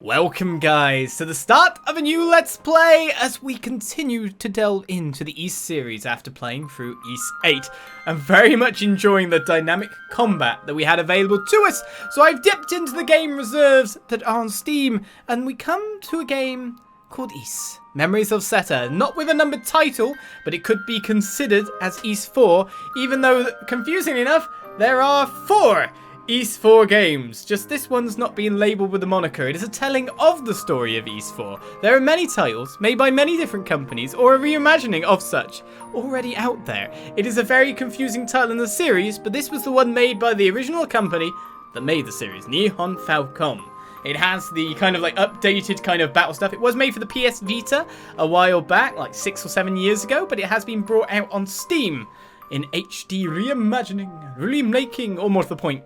Welcome guys to the start of a new Let's Play as we continue to delve into the East series after playing through East 8. I'm very much enjoying the dynamic combat that we had available to us, so I've dipped into the game reserves that are on Steam and we come to a game called East. Memories of Celceta, not with a numbered title, but it could be considered as East 4, even though, confusingly enough, there are 4 East 4 games. Just this one's not being labelled with a moniker. It is a telling of the story of East 4. There are many titles, made by many different companies, or a reimagining of such, already out there. It is a very confusing title in the series, but this was the one made by the original company that made the series, Nihon Falcom. It has the kind of like updated kind of battle stuff. It was made for the PS Vita a while back, like 6 or 7 years ago, but it has been brought out on Steam in HD reimagining, remaking, or more to the point,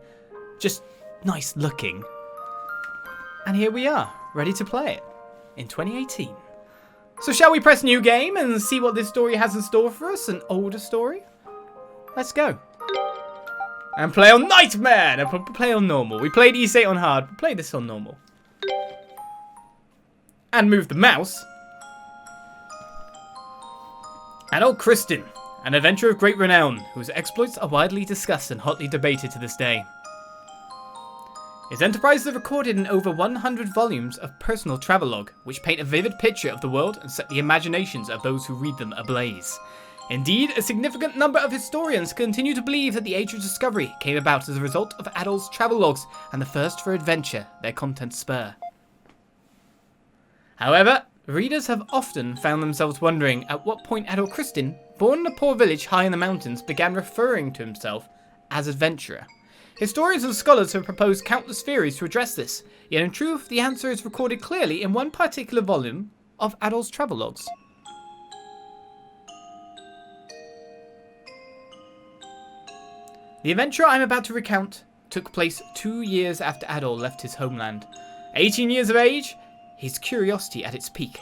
just nice looking. And here we are, ready to play it in 2018. So shall we press new game and see what this story has in store for us? An older story? Let's go. And play on Nightmare! No, play on normal. We played East 8 on hard, but play this on normal. And move the mouse. Adol Kristin, an adventurer of great renown, whose exploits are widely discussed and hotly debated to this day. His enterprises are recorded in over 100 volumes of personal travelogue, which paint a vivid picture of the world and set the imaginations of those who read them ablaze. Indeed, a significant number of historians continue to believe that the Age of Discovery came about as a result of Adol's travelogues and the thirst for adventure their contents spur. However, readers have often found themselves wondering at what point Adol Kristin, born in a poor village high in the mountains, began referring to himself as adventurer. Historians and scholars have proposed countless theories to address this, yet in truth the answer is recorded clearly in one particular volume of Adol's travelogues. The adventure I'm about to recount took place 2 years after Adol left his homeland. 18 years of age, his curiosity at its peak.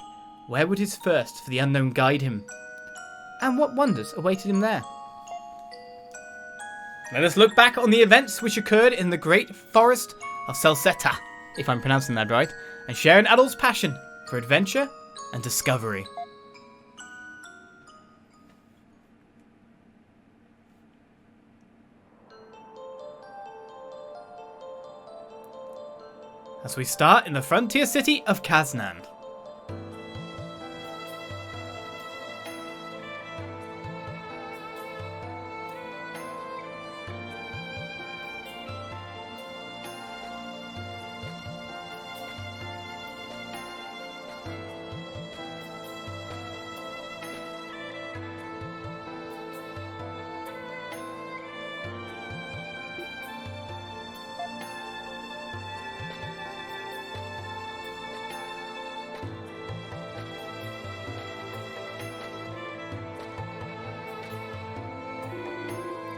Where would his thirst for the unknown guide him? And what wonders awaited him there? Let us look back on the events which occurred in the great forest of Celceta, if I'm pronouncing that right, and share in Adol's passion for adventure and discovery. As we start in the frontier city of Casnan.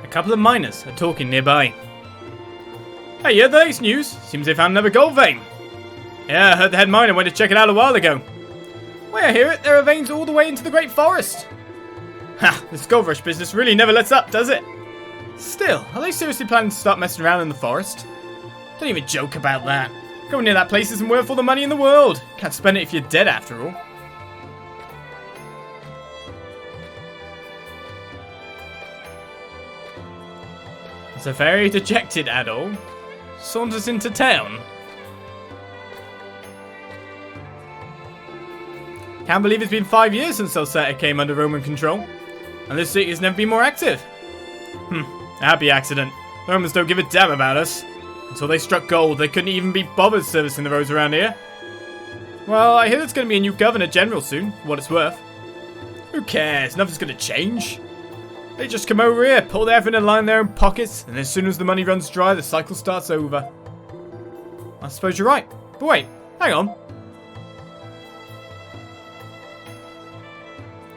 A couple of miners are talking nearby. Hey, you heard the latest news? Seems they found another gold vein. Yeah, I heard the head miner went to check it out a while ago. Way I hear it, there are veins all the way into the great forest. Ha, this gold rush business really never lets up, does it? Still, are they seriously planning to start messing around in the forest? Don't even joke about that. Going near that place isn't worth all the money in the world. Can't spend it if you're dead after all. As a very dejected Adol saunters into town. Can't believe it's been 5 years since Celceta came under Roman control, and this city has never been more active. A happy accident. The Romans don't give a damn about us. Until they struck gold, they couldn't even be bothered servicing the roads around here. Well, I hear there's going to be a new governor general soon, for what it's worth. Who cares? Nothing's going to change. They just come over here, pull everything and line their own pockets, and as soon as the money runs dry, the cycle starts over. I suppose you're right. But wait, hang on.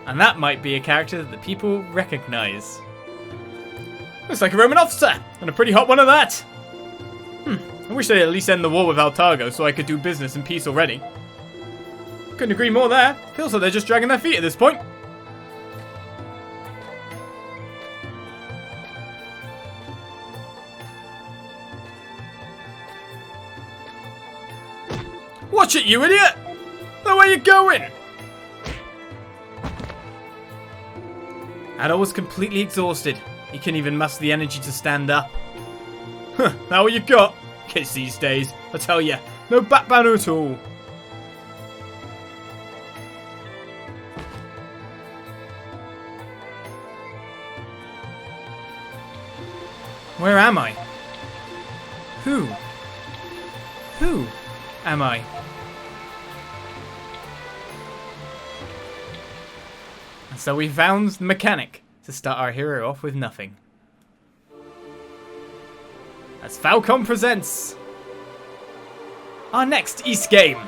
And that might be a character that the people recognise. Looks like a Roman officer, and a pretty hot one at that. I wish they'd at least end the war with Altargo so I could do business in peace already. Couldn't agree more there. Feels like they're just dragging their feet at this point. Watch Watch it, you idiot! Now where you going? Adol was completely exhausted. He couldn't even muster the energy to stand up. Huh, that what you got? Kids these days, I tell ya, no backbone at all. Where am I? Who am I? And so we found the mechanic to start our hero off with nothing. As Falcom presents our next East game.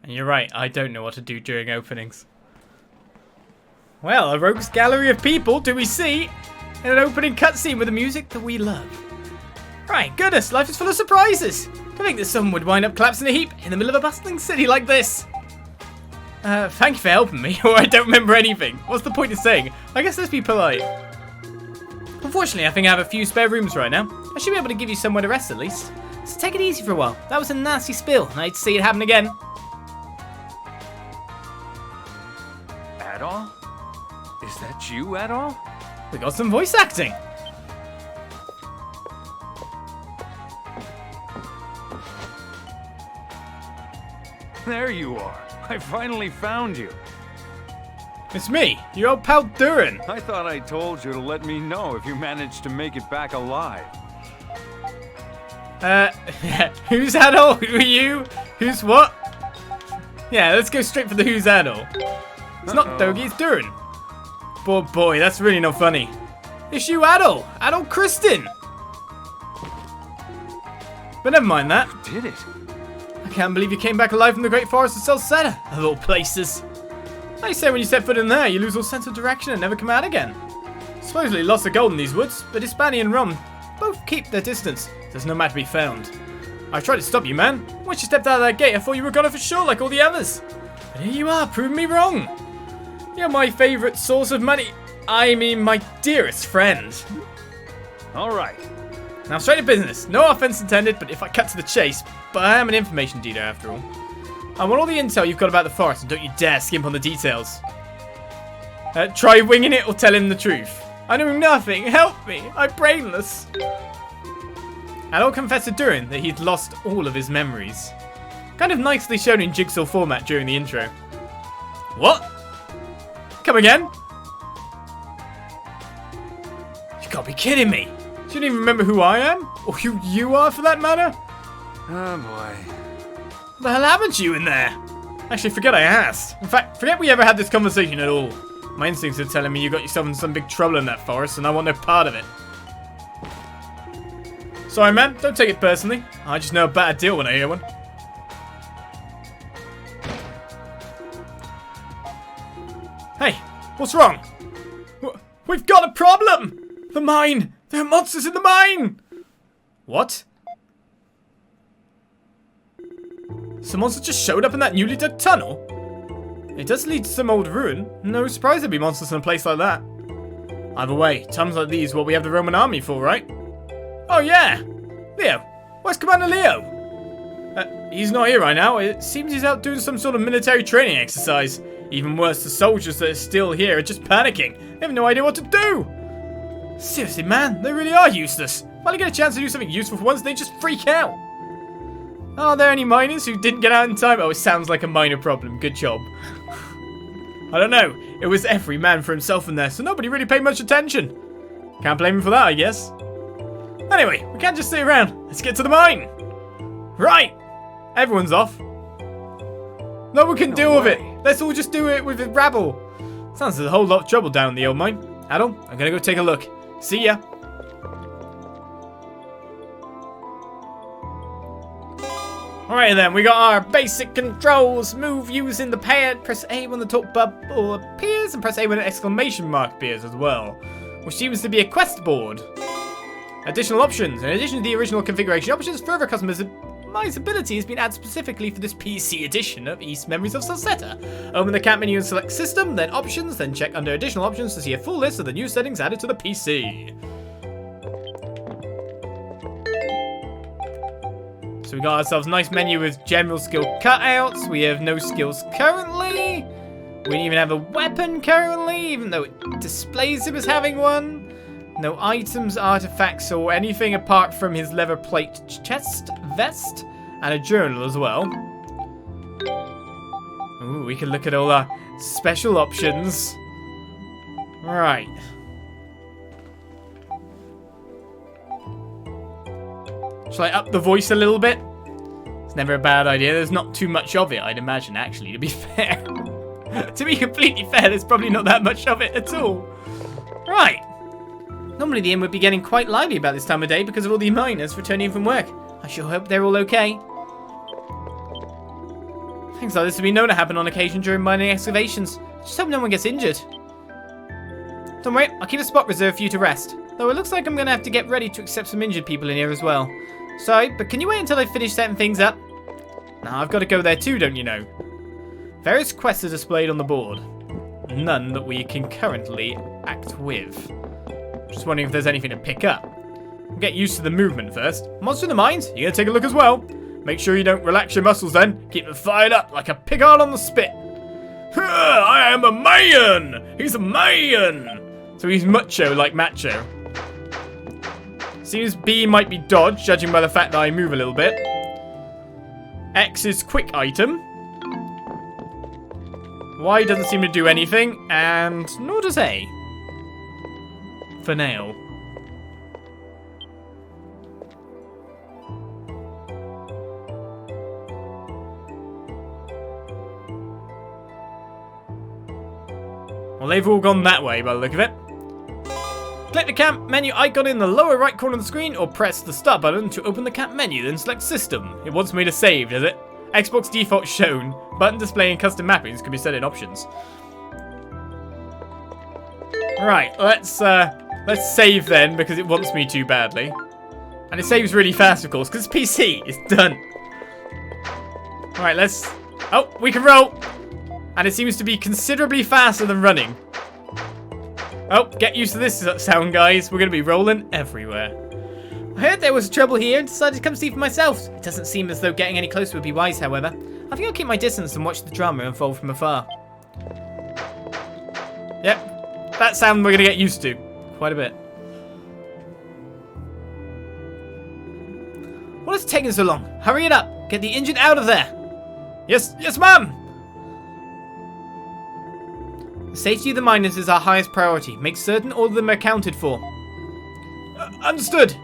And you're right, I don't know what to do during openings. Well, a rogue's gallery of people do we see in an opening cutscene with the music that we love. Right, goodness, life is full of surprises. To think that someone would wind up collapsed in a heap in the middle of a bustling city like this. Thank you for helping me, or I don't remember anything. What's the point of saying? I guess let's be polite. Unfortunately, I think I have a few spare rooms right now. I should be able to give you somewhere to rest at least. So take it easy for a while. That was a nasty spill, and I'd see it happen again. Adol? Is that you, Adol? We got some voice acting. There you are. I finally found you. It's me, your old pal Duren. I thought I told you to let me know if you managed to make it back alive. Who's Adol? Who are you? Who's what? Yeah, let's go straight for the who's Adol. It's not Dogi, it's Duren. Boy, that's really not funny. It's you, Adol. Adol Kristen. But never mind that. You did it. I can't believe you came back alive from the great forest of Celceta, of all places. They say when you set foot in there, you lose all sense of direction and never come out again. Supposedly lots of gold in these woods, but Hispania and Rum both keep their distance. There's no matter to be found. I tried to stop you, man. Once you stepped out of that gate, I thought you were gone for sure like all the others. But here you are, proving me wrong. You're my favourite source of money. I mean, my dearest friend. All right. Now straight to business. No offense intended, but if I cut to the chase, but I am an information dealer after all. I want all the intel you've got about the forest, and don't you dare skimp on the details. Try winging it or tell him the truth. I know nothing. Help me. I'm brainless. Adol confessed to Duren that he'd lost all of his memories. Kind of nicely shown in jigsaw format during the intro. What? Come again? You can't be kidding me. You don't even remember who I am? Or who you are, for that matter? Oh, boy. What the hell happened to you in there? Actually, forget I asked. In fact, forget we ever had this conversation at all. My instincts are telling me you got yourself in some big trouble in that forest, and I want no part of it. Sorry, man. Don't take it personally. I just know a better deal when I hear one. Hey, what's wrong? We've got a problem! The mine! There are monsters in the mine! What? Some monster just showed up in that newly dug tunnel? It does lead to some old ruin. No surprise there'd be monsters in a place like that. Either way, times like these what we have the Roman army for, right? Oh yeah! Leo! Where's Commander Leo? He's not here right now. It seems he's out doing some sort of military training exercise. Even worse, the soldiers that are still here are just panicking. They have no idea what to do. Seriously, man, they really are useless. Finally get a chance to do something useful for once, they just freak out. Are there any miners who didn't get out in time? Oh, it sounds like a minor problem. Good job. I don't know. It was every man for himself in there, so nobody really paid much attention. Can't blame him for that, I guess. Anyway, we can't just sit around. Let's get to the mine. Right. Everyone's off. No one can deal with it. Let's all just do it with the rabble. Sounds like a whole lot of trouble down in the old mine. Adol, I'm gonna go take a look. See ya. Alright then, we got our basic controls. Move using the pad. Press A when the talk bubble appears, and press A when an exclamation mark appears as well. Which seems to be a quest board. Additional options. In addition to the original configuration options, further customizability has been added specifically for this PC edition of East Memories of Celceta. Open the cat menu and select System, then Options, then check under Additional Options to see a full list of the new settings added to the PC. So we got ourselves a nice menu with general skill cutouts. We have no skills currently. We don't even have a weapon currently, even though it displays him as having one. No items, artifacts, or anything apart from his leather plate chest, vest, and a journal as well. Ooh, we can look at all our special options. Right. Shall I up the voice a little bit? It's never a bad idea. There's not too much of it, I'd imagine, actually, to be fair. To be completely fair, there's probably not that much of it at all. Right. Normally the inn would be getting quite lively about this time of day because of all the miners returning from work. I sure hope they're all okay. Things like this have been known to happen on occasion during mining excavations. Just hope no one gets injured. Don't worry, I'll keep a spot reserved for you to rest. Though it looks like I'm going to have to get ready to accept some injured people in here as well. Sorry, but can you wait until I finish setting things up? Now, I've got to go there too, don't you know? Various quests are displayed on the board. None that we can currently act with. Just wondering if there's anything to pick up. We'll get used to the movement first. Monster in the mines, you gonna take a look as well? Make sure you don't relax your muscles then. Keep them fired up like a pig on the spit. I am a man! He's a man! So he's macho like macho. Seems B might be dodge, judging by the fact that I move a little bit. X is quick item. Y doesn't seem to do anything, and nor does A. For now. Well, they've all gone that way by the look of it. Click the camp menu icon in the lower right corner of the screen, or press the start button to open the camp menu, then select System. It wants me to save, does it? Xbox default shown. Button displaying custom mappings can be set in options. Right, let's save then, because it wants me to badly. And it saves really fast, of course, because it's PC. It's done. Alright, let's... Oh, we can roll! And it seems to be considerably faster than running. Oh, get used to this sound, guys. We're going to be rolling everywhere. I heard there was trouble here and decided to come see for myself. It doesn't seem as though getting any closer would be wise, however. I think I'll keep my distance and watch the drama unfold from afar. Yep, that sound we're going to get used to. Quite a bit. What is taking so long? Hurry it up. Get the injured out of there. Yes, yes, ma'am. The safety of the miners is our highest priority. Make certain all of them are accounted for. Understood.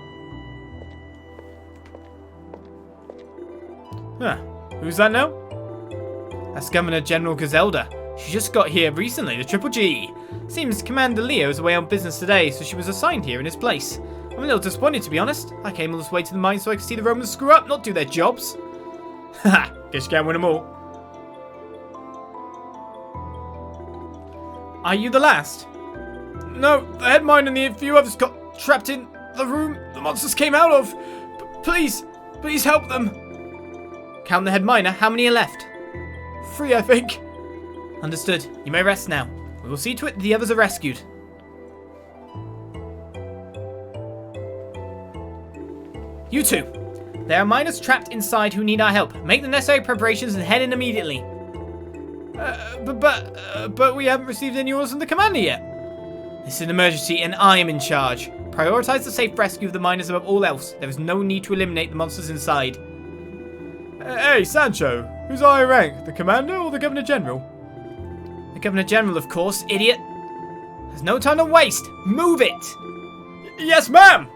Huh. Who's that now? That's Governor General Gazelda. She just got here recently, the Triple G. Seems Commander Leo is away on business today, so she was assigned here in his place. I'm a little disappointed, to be honest. I came all this way to the mine so I could see the Romans screw up, not do their jobs. Haha, guess you can't win them all. Are you the last? No, the head miner and the few others got trapped in the room the monsters came out of. Please help them. Count the head miner. How many are left? 3, I think. Understood. You may rest now. We will see to it the others are rescued. You two. There are miners trapped inside who need our help. Make the necessary preparations and head in immediately. But we haven't received any orders from the commander yet. This is an emergency and I am in charge. Prioritize the safe rescue of the miners above all else. There is no need to eliminate the monsters inside. Hey, Sancho. Who's higher rank, the commander or the governor general? The governor general, of course, idiot. There's no time to waste. Move it. Yes, ma'am.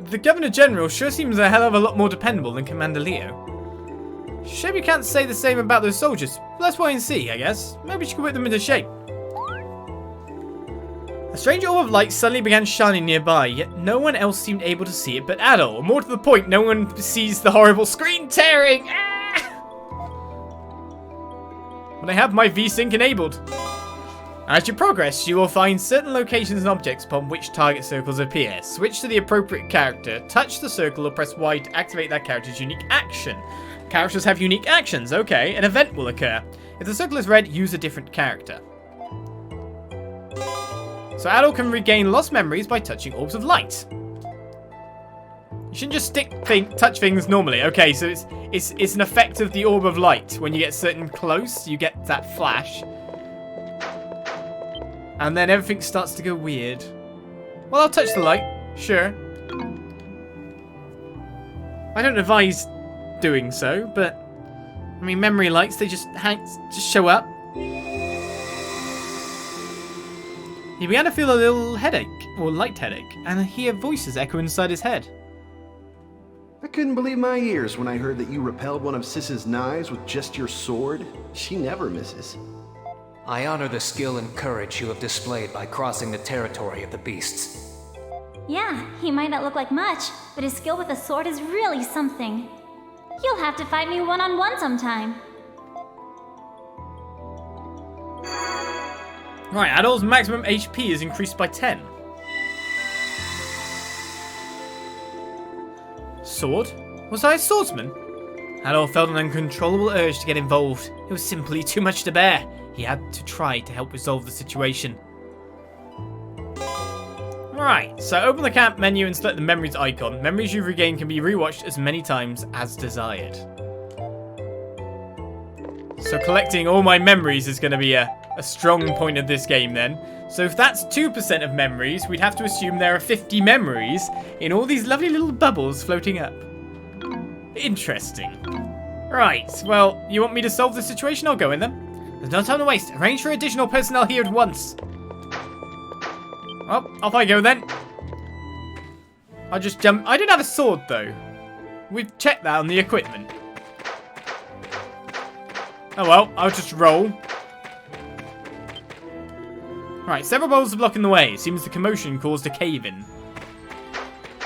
The Governor General sure seems a hell of a lot more dependable than Commander Leo. Shame you can't say the same about those soldiers. Let's wait and see, I guess. Maybe she could whip them into shape. A strange orb of light suddenly began shining nearby, yet no one else seemed able to see it but Adol. More to the point, no one sees the horrible screen tearing. But I have my V-Sync enabled. As you progress, you will find certain locations and objects upon which target circles appear. Switch to the appropriate character, touch the circle or press Y to activate that character's unique action. Characters have unique actions, okay. An event will occur. If the circle is red, use a different character. So Adol can regain lost memories by touching orbs of light. You shouldn't just touch things normally. Okay, so it's an effect of the orb of light. When you get certain close, you get that flash. And then everything starts to go weird. Well, I'll touch the light. Sure. I don't advise doing so, but... I mean, memory lights, they just show up. He began to feel a little headache, or light headache, and hear voices echo inside his head. I couldn't believe my ears when I heard that you repelled one of Sis's knives with just your sword. She never misses. I honor the skill and courage you have displayed by crossing the territory of the beasts. Yeah, he might not look like much, but his skill with a sword is really something. You'll have to fight me one-on-one sometime. Right, Adol's maximum HP is increased by 10. Sword? Was I a swordsman? Adol felt an uncontrollable urge to get involved. It was simply too much to bear. He had to try to help resolve the situation. Right, so open the camp menu and select the memories icon. Memories you've regained can be rewatched as many times as desired. So collecting all my memories is going to be a strong point of this game then. So if that's 2% of memories, we'd have to assume there are 50 memories in all these lovely little bubbles floating up. Interesting. Right, well, you want me to solve the situation? I'll go in then. There's no time to waste. Arrange for additional personnel here at once. Well, off I go then. I'll just jump. I didn't have a sword though. We've checked that on the equipment. Oh well, I'll just roll. Right, several boulders are blocking the way. It seems the commotion caused a cave-in.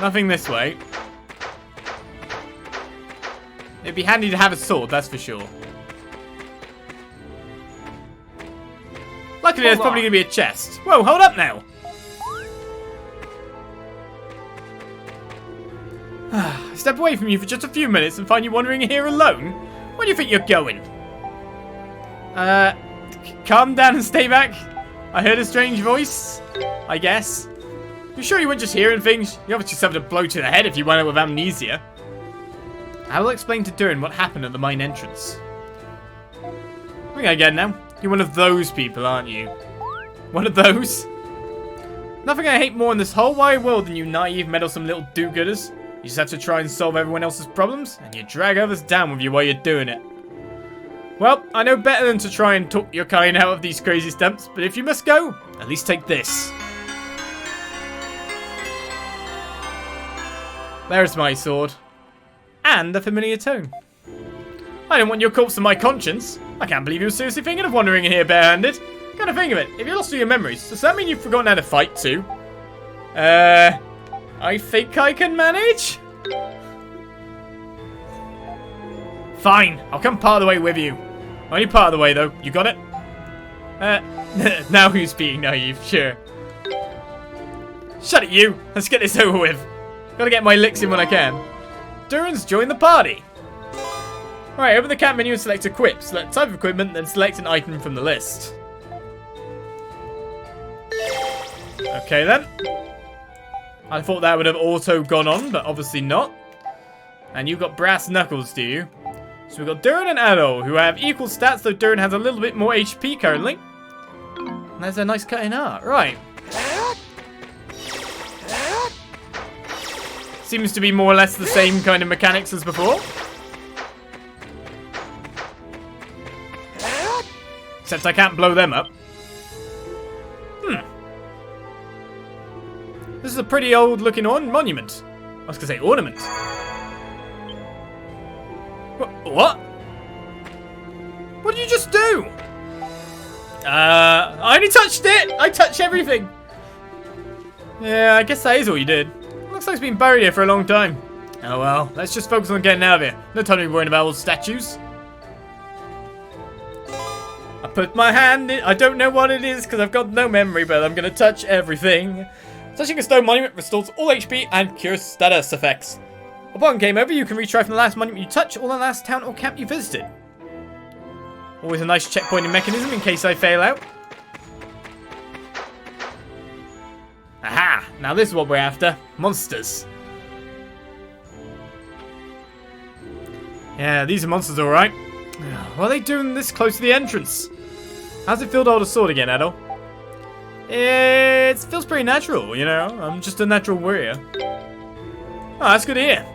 Nothing this way. It'd be handy to have a sword, that's for sure. Luckily, there's probably going to be a chest. Whoa, hold up now. Step away from you for just a few minutes and find you wandering here alone? Where do you think you're going? Calm down and stay back. I heard a strange voice, I guess. You sure you weren't just hearing things? You obviously suffered a blow to the head if you went out with amnesia. I will explain to Duren what happened at the mine entrance. I think I get it now. You're one of those people, aren't you? One of those? Nothing I hate more in this whole wide world than you naive, meddlesome little do-gooders. You just have to try and solve everyone else's problems, and you drag others down with you while you're doing it. Well, I know better than to try and talk your kind out of these crazy stumps, but if you must go, at least take this. There's my sword. And a familiar tone. I don't want your corpse on my conscience. I can't believe you were seriously thinking of wandering in here barehanded. Kind of think of it. If you lost all your memories, does that mean you've forgotten how to fight too? I think I can manage? Fine, I'll come part of the way with you. Only part of the way though, you got it? Now who's being naive, sure. Shut it, you. Let's get this over with. Gotta get my licks in when I can. Duren's joined the party. Right, open the cat menu and select equip. Select type of equipment, then select an item from the list. Okay then. I thought that would have auto gone on, but obviously not. And you've got brass knuckles, do you? So we've got Duren and Adol, who have equal stats, though Duren has a little bit more HP currently. And there's a nice cut in art. Right. Seems to be more or less the same kind of mechanics as before. Except I can't blow them up. This is a pretty old looking monument. I was going to say ornament. What? What did you just do? I only touched it. I touched everything. Yeah, I guess that is all you did. Looks like it's been buried here for a long time. Oh well, let's just focus on getting out of here. No time to be worrying about all the statues. I put my hand in. I don't know what it is because I've got no memory, but I'm going to touch everything. Touching a stone monument restores all HP and cures status effects. Upon game over, you can retry from the last monument you touch or the last town or camp you visited. Always a nice checkpointing mechanism in case I fail out. Aha! Now this is what we're after. Monsters. Yeah, these are monsters alright. What are they doing this close to the entrance? How's it feel to hold a sword again, Adol? It feels pretty natural, you know. I'm just a natural warrior. Oh, that's good to hear.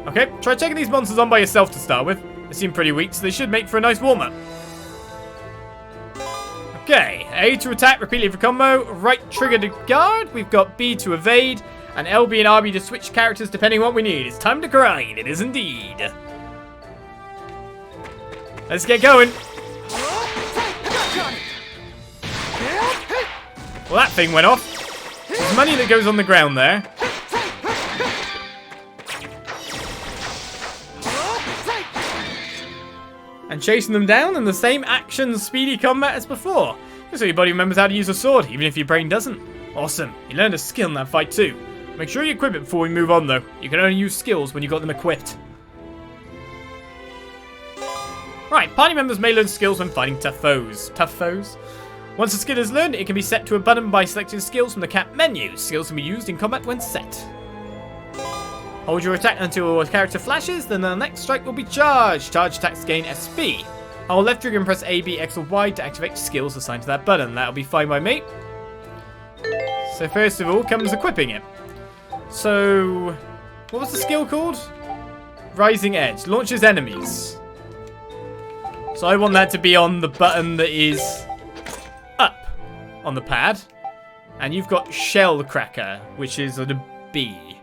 Okay, try taking these monsters on by yourself to start with. They seem pretty weak, so they should make for a nice warm-up. Okay, A to attack repeatedly for combo, right trigger to guard, we've got B to evade, and LB and RB to switch characters depending on what we need. It's time to grind, it is indeed. Let's get going. Well, that thing went off. There's money that goes on the ground there. And chasing them down in the same action speedy combat as before. So your body remembers how to use a sword, even if your brain doesn't. Awesome. You learned a skill in that fight too. Make sure you equip it before we move on though. You can only use skills when you got them equipped. Right, party members may learn skills when fighting tough foes. Tough foes? Once a skill is learned, it can be set to a button by selecting skills from the cat menu. Skills can be used in combat when set. Hold your attack until a character flashes, then the next strike will be charged. Charge attacks gain SP. Hold left trigger and press A, B, X or Y to activate skills assigned to that button. That'll be fine by me. So first of all comes equipping it. So, what was the skill called? Rising Edge. Launches enemies. So I want that to be on the button that is up on the pad. And you've got Shell Cracker, which is on a B.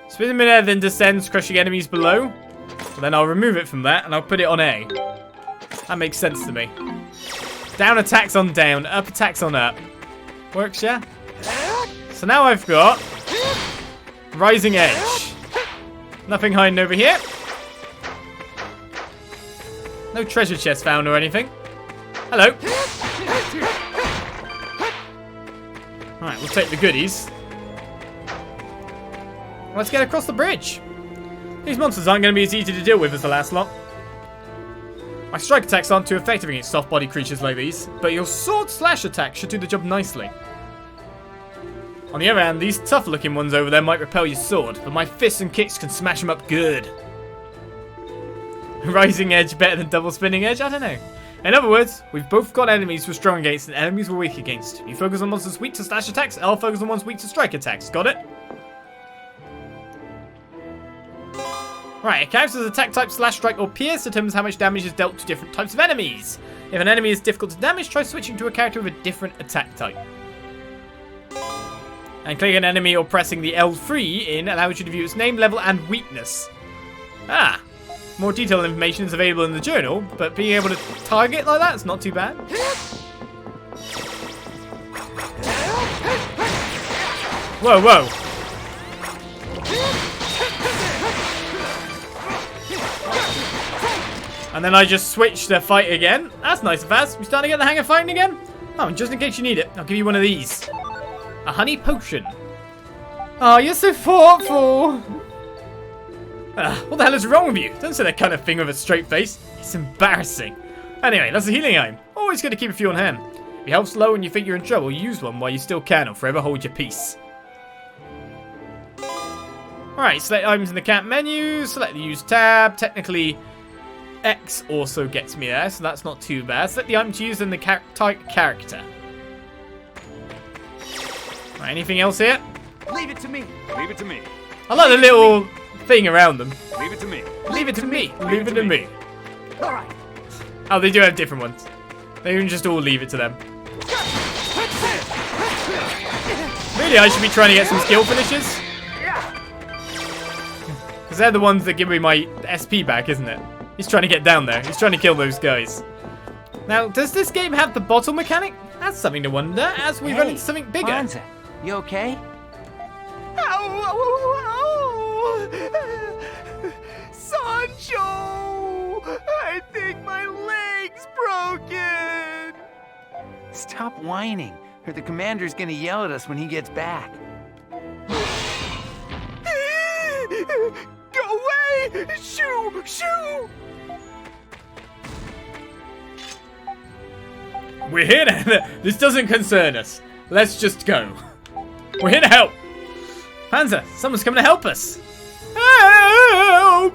Spin in midair, then descends, crushing enemies below. And then I'll remove it from that, and I'll put it on A. That makes sense to me. Down attacks on down, up attacks on up. Works, yeah? So now I've got Rising Edge. Nothing hiding over here. No treasure chest found or anything. Hello. Alright, we'll take the goodies. Let's get across the bridge. These monsters aren't going to be as easy to deal with as the last lot. My strike attacks aren't too effective against soft body creatures like these, but your sword slash attack should do the job nicely. On the other hand, these tough looking ones over there might repel your sword, but my fists and kicks can smash them up good. Rising Edge better than double spinning edge? I don't know. In other words, we've both got enemies we're strong against and enemies we're weak against. You focus on monsters weak to slash attacks, I'll focus on ones weak to strike attacks. Got it? Right, a character's attack type slash strike or pierce determines how much damage is dealt to different types of enemies. If an enemy is difficult to damage, try switching to a character with a different attack type. And clicking an enemy or pressing the L3 in allows you to view its name, level, and weakness. Ah, more detailed information is available in the journal, but being able to target like that is not too bad. Whoa, whoa. And then I just switched to fight again. That's nice and fast. We starting to get the hang of fighting again? Oh, and just in case you need it, I'll give you one of these. A honey potion. Oh, you're so thoughtful. What the hell is wrong with you? Don't say that kind of thing with a straight face. It's embarrassing. Anyway, that's a healing item. Always good to keep a few on hand. If your health's low and you think you're in trouble, use one while you still can, or forever hold your peace. Alright, select items in the camp menu. Select the use tab. Technically, X also gets me there, so that's not too bad. Select the item to use in the type character. Right, anything else here? Leave it to me. Leave it to me. I like the little thing around them. Leave it to me. Leave it to me. Leave it to me. All right. Oh, they do have different ones. They can just all leave it to them. Really, I should be trying to get some skill finishes. Because they're the ones that give me my SP back, isn't it? He's trying to get down there. He's trying to kill those guys. Now, does this game have the bottle mechanic? That's something to wonder as we run into something bigger. Hansa, you okay? Sancho! I think my leg's broken! Stop whining, or the commander's gonna yell at us when he gets back. Go away! Shoo! Shoo! We're here to... This doesn't concern us. Let's just go. We're here to help. Hansa, someone's coming to help us. Help!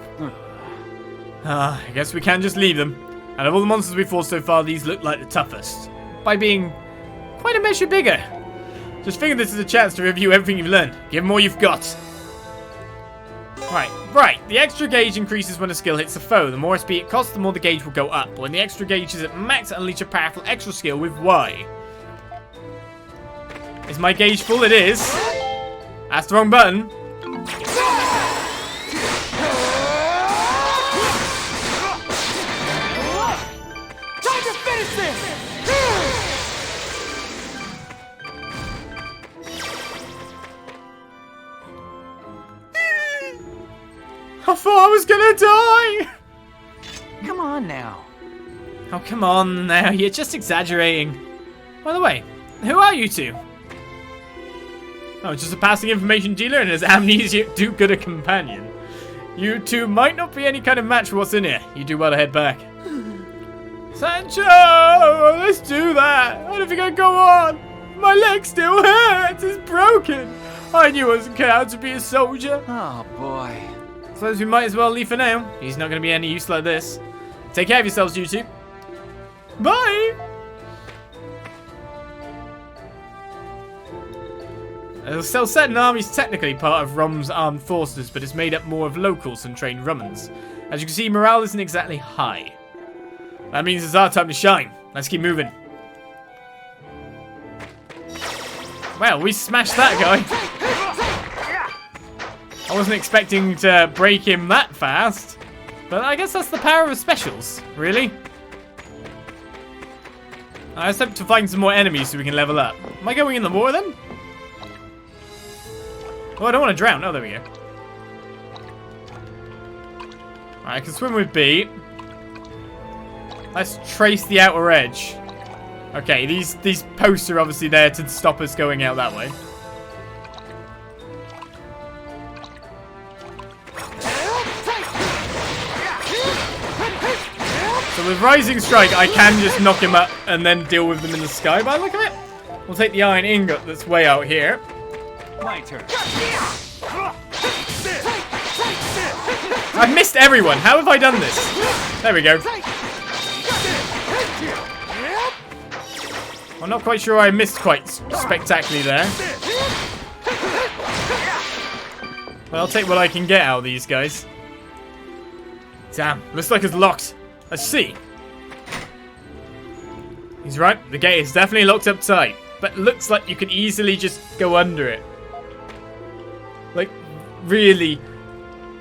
I guess we can just leave them. Out of all the monsters we've fought so far, these look like the toughest. By being quite a measure bigger. Just figure this is a chance to review everything you've learned. Give them all you've got. Right. The extra gauge increases when a skill hits a foe. The more SP it costs, the more the gauge will go up. When the extra gauge is at max, unleash a powerful extra skill with Y. Is my gauge full? It is. That's the wrong button. Time to finish this! I thought I was gonna die! Come on now. Oh, come on now, you're just exaggerating. By the way, who are you two? Oh, just a passing information dealer and his amnesia do good a companion. You two might not be any kind of match for what's in here. You do well to head back. Sancho! Let's do that! I don't think I can go on! My leg still hurts! It's broken! I knew I wasn't cut out to be a soldier. Oh boy. Suppose we might as well leave for now. He's not going to be any use like this. Take care of yourselves, you two. Bye! The Celcetan army is technically part of Rom's armed forces, but it's made up more of locals than trained Romans. As you can see, morale isn't exactly high. That means it's our time to shine. Let's keep moving. Well, we smashed that guy. I wasn't expecting to break him that fast, but I guess that's the power of specials, really. I just hope to find some more enemies so we can level up. Am I going in the water then? Oh, I don't want to drown. Oh, there we go. Alright, I can swim with B. Let's trace the outer edge. Okay, these posts are obviously there to stop us going out that way. So with Rising Strike, I can just knock him up and then deal with them in the sky by the look of it. We'll take the iron ingot that's way out here. My turn. I've missed everyone. How have I done this? There we go. I'm not quite sure I missed quite spectacularly there. But I'll take what I can get out of these guys. Damn, looks like it's locked. Let's see. He's right. The gate is definitely locked up tight. But looks like you can easily just go under it. Like, really,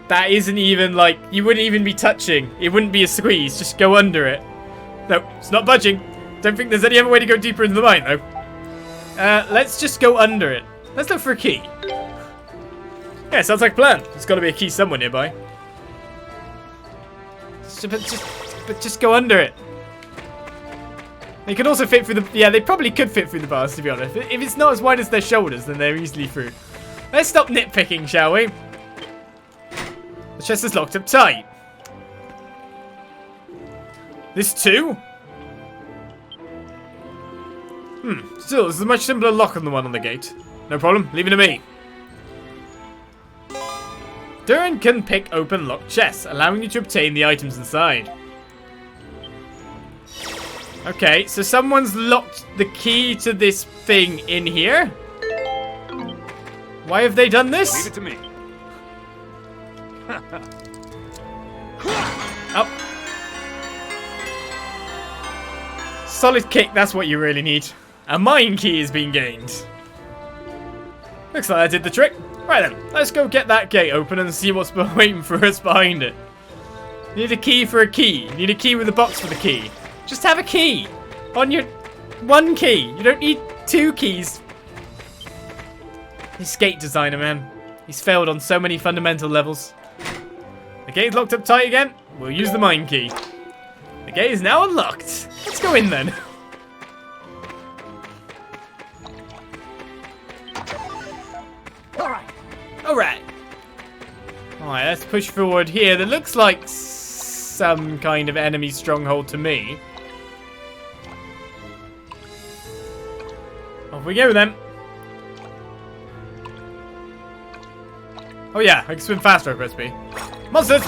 that isn't even like, you wouldn't even be touching. It wouldn't be a squeeze. Just go under it. No, it's not budging. Don't think there's any other way to go deeper into the mine, though. Let's just go under it. Let's look for a key. Yeah, sounds like a plan. There's got to be a key somewhere nearby. But just go under it. They could also fit through the... Yeah, they probably could fit through the bars, to be honest. If it's not as wide as their shoulders, then they're easily through. Let's stop nitpicking, shall we? The chest is locked up tight. This too? Still, this is a much simpler lock than the one on the gate. No problem, leave it to me. Duren can pick open locked chests, allowing you to obtain the items inside. Okay, so someone's locked the key to this thing in here? Why have they done this? Leave it to me. Up. Solid kick, that's what you really need. A mine key has been gained. Looks like I did the trick. Right then, let's go get that gate open and see what's waiting for us behind it. Need a key for a key. Need a key with a box for the key. Just have a key. On your... one key. You don't need 2 keys. This gate designer, man. He's failed on so many fundamental levels. The gate's locked up tight again. We'll use the mine key. The gate is now unlocked. Let's go in then. Alright. Alright, let's push forward here. That looks like some kind of enemy stronghold to me. Off we go then. Oh yeah, I can swim faster, Crispy. Monsters!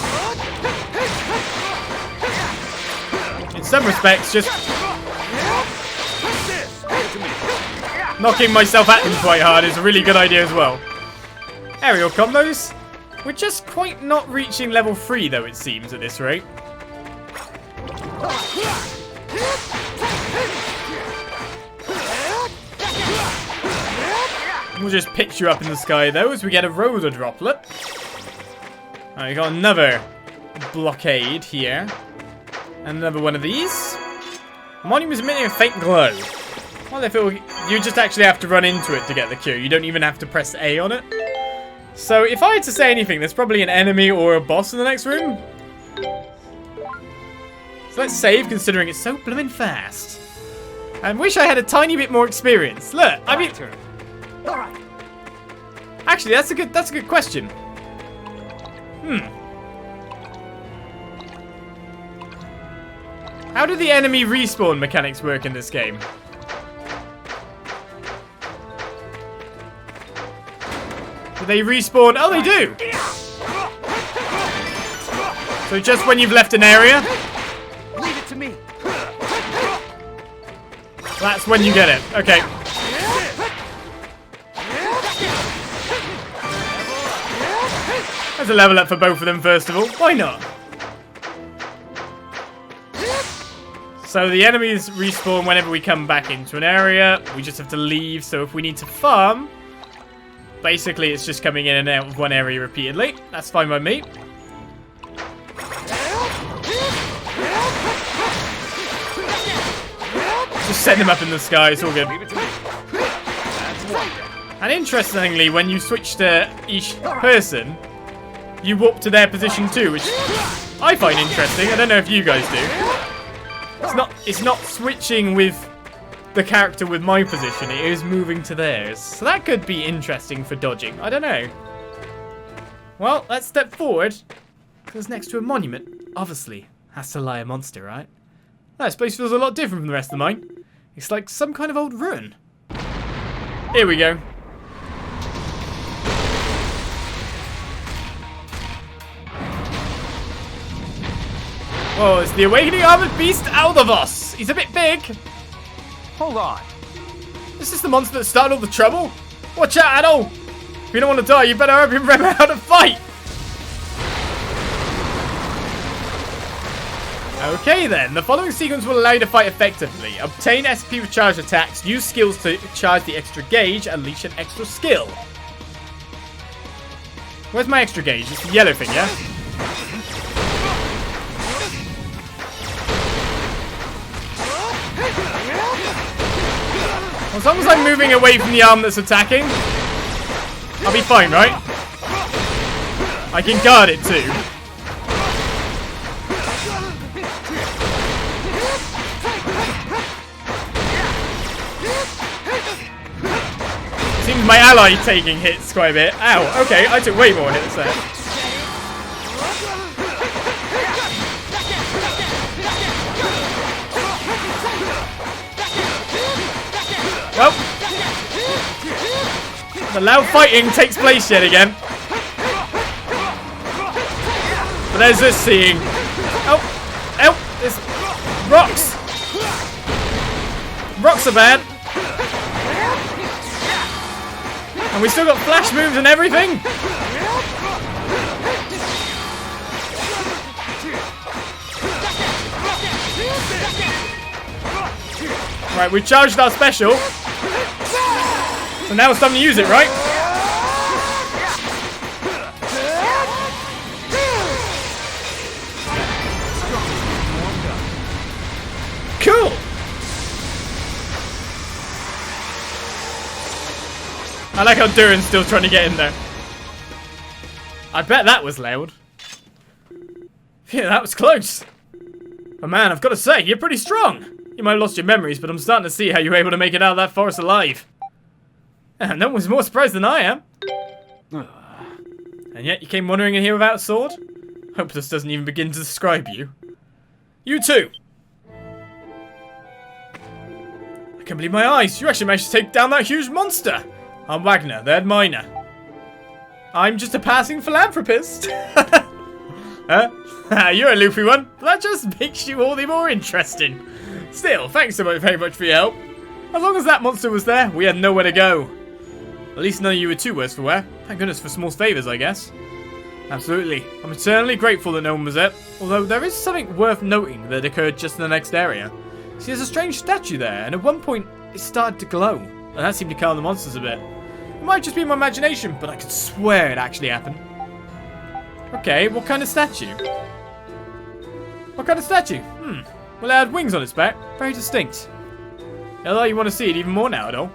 In some respects, just knocking myself at them quite hard is a really good idea as well. Aerial combos. We're just quite not reaching level 3 though, it seems, at this rate. We'll just pitch you up in the sky though as we get a roller droplet. Alright, we got another blockade here. And another one of these. The monument is emitting a faint glow. Well, if it you just actually have to run into it to get the cue. You don't even have to press A on it. So if I had to say anything, there's probably an enemy or a boss in the next room. So let's save, considering it's so blooming fast. I wish I had a tiny bit more experience. Look, I mean, actually, that's a good question. How do the enemy respawn mechanics work in this game? Do they respawn? Oh, they do! So just when you've left an area? Leave it to me. That's when you get it. Okay. There's a level up for both of them, first of all. Why not? So the enemies respawn whenever we come back into an area. We just have to leave. So if we need to farm, basically it's just coming in and out of one area repeatedly. That's fine by me. Just set them up in the sky. It's all good. And interestingly, when you switch to each person, you warp to their position too, which I find interesting. I don't know if you guys do. It's not switching with the character with my position. It is moving to theirs. So that could be interesting for dodging. I don't know. Well, let's step forward. Because next to a monument, obviously, has to lie a monster, right? Oh, this place feels a lot different from the rest of the mine. It's like some kind of old ruin. Here we go. Oh, it's the awakening armored beast Aldovoss. He's a bit big. Hold on. Is this the monster that started all the trouble? Watch out, Adol. If you don't want to die, you better help him remember how to fight. Okay then, the following sequence will allow you to fight effectively. Obtain SP with charged attacks, use skills to charge the extra gauge, unleash an extra skill. Where's my extra gauge? It's the yellow thing, yeah? As long as I'm moving away from the arm that's attacking, I'll be fine, right? I can guard it too. Seems my ally taking hits quite a bit. Ow, okay, I took way more hits there. Well, the loud fighting takes place yet again. But there's this seeing. Oh, there's rocks. Rocks are bad. And we still got flash moves and everything. Right, we charged our special. So now it's time to use it, right? Cool. I like how Duren's still trying to get in there. I bet that was loud. Yeah, that was close. But man, I've got to say, you're pretty strong. You might have lost your memories, but I'm starting to see how you were able to make it out of that forest alive. And no one's more surprised than I am. And yet you came wandering in here without a sword? Hope this doesn't even begin to describe you. You too. I can't believe my eyes. You actually managed to take down that huge monster. I'm Wagner, the head miner. I'm just a passing philanthropist. Huh? You're a loopy one. That just makes you all the more interesting. Still, thanks so much, very much for your help. As long as that monster was there, we had nowhere to go. At least none of you were too worse for wear. Thank goodness for small favours, I guess. Absolutely. I'm eternally grateful that no one was there. Although there is something worth noting that occurred just in the next area. See, there's a strange statue there, and at one point it started to glow. And that seemed to calm the monsters a bit. It might just be my imagination, but I could swear it actually happened. Okay, what kind of statue? What kind of statue? Well, it had wings on its back. Very distinct. Although you want to see it even more now, Adol.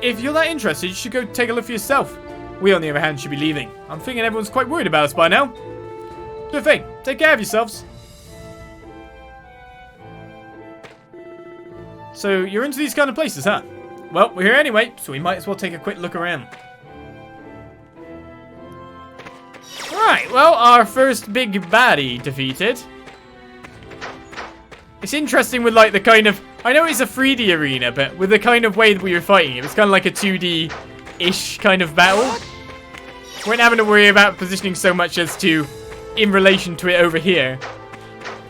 If you're that interested, you should go take a look for yourself. We, on the other hand, should be leaving. I'm thinking everyone's quite worried about us by now. Good thing. Take care of yourselves. So, you're into these kind of places, huh? Well, we're here anyway, so we might as well take a quick look around. Alright, well, our first big baddie defeated. It's interesting with, like, the kind of... I know it's a 3D arena, but with the kind of way that we were fighting, it was kind of like a 2D-ish kind of battle. We weren't having to worry about positioning so much as to, in relation to it over here,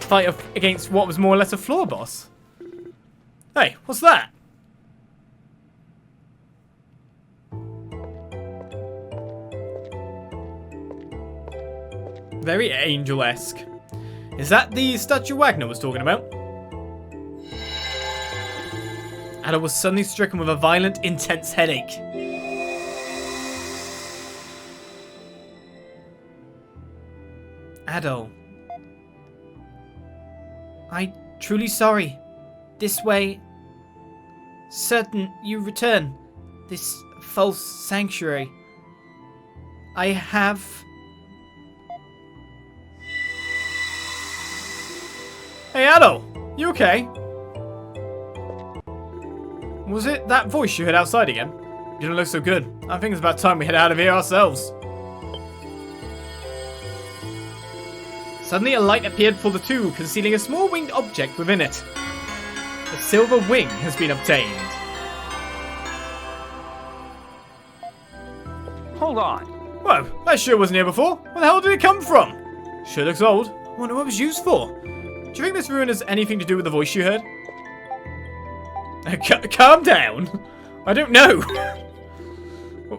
fight against what was more or less a floor boss. Hey, what's that? Very angel-esque. Is that the statue Wagner was talking about? Adol was suddenly stricken with a violent, intense headache. Adol. I'm truly sorry. This way. Certain you return. This false sanctuary. I have... Hey, Adol! You okay? Was it that voice you heard outside again? You didn't look so good. I think it's about time we head out of here ourselves. Suddenly a light appeared for the two, concealing a small winged object within it. A silver wing has been obtained. Hold on. Whoa, that sure wasn't here before. Where the hell did it come from? Sure looks old. I wonder what it was used for. Do you think this ruin has anything to do with the voice you heard? Calm down. I don't know.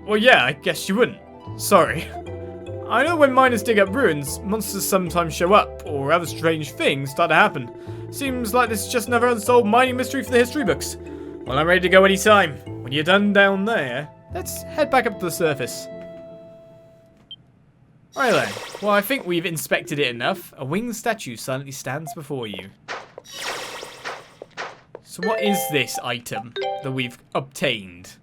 Well, yeah, I guess you wouldn't. Sorry. I know when miners dig up ruins, monsters sometimes show up, or other strange things start to happen. Seems like this is just another unsolved mining mystery for the history books. Well, I'm ready to go anytime. When you're done down there, let's head back up to the surface. Right then. Well, I think we've inspected it enough. A winged statue silently stands before you. So what is this item that we've obtained?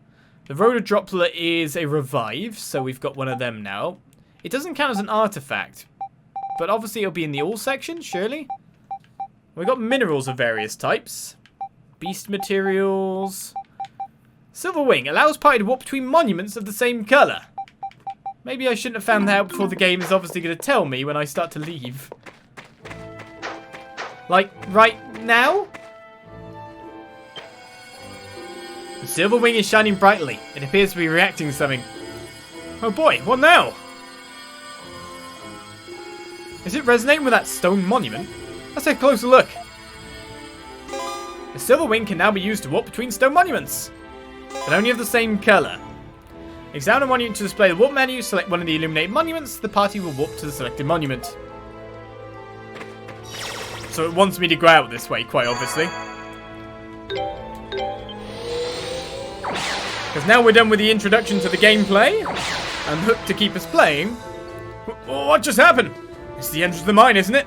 The Rhoda Droplet is a revive, so we've got one of them now. It doesn't count as an artifact, but obviously it'll be in the all section, surely? We've got minerals of various types. Beast materials. Silver wing allows party to walk between monuments of the same colour. Maybe I shouldn't have found that out before the game is obviously going to tell me when I start to leave. Like, right now? The silver wing is shining brightly. It appears to be reacting to something. Oh boy, what now? Is it resonating with that stone monument? Let's take a closer look. The silver wing can now be used to walk between stone monuments, but only of the same colour. Examine a monument to display the warp menu, select one of the illuminated monuments, the party will warp to the selected monument. So it wants me to go out this way, quite obviously. Because now we're done with the introduction to the gameplay, and hooked to keep us playing. What just happened? It's the entrance to the mine, isn't it?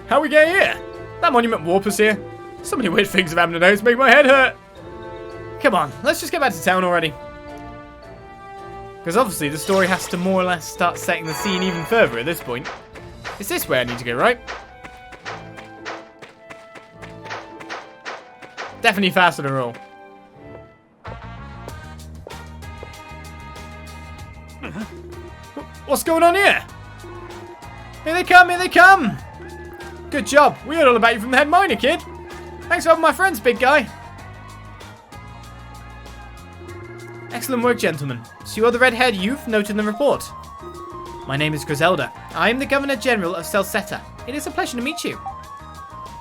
How we get here? That monument warp us here. So many weird things have happened today, it's making my head hurt. Come on, let's just get back to town already. Because obviously the story has to more or less start setting the scene even further at this point. It's this way I need to go, right? Definitely faster than roll. What's going on here? Here they come, here they come! Good job, we heard all about you from the head miner, kid. Thanks for helping my friends, big guy. Excellent work, gentlemen. So you are the red-haired youth noted in the report. My name is Griselda. I am the Governor General of Celceta. It is a pleasure to meet you.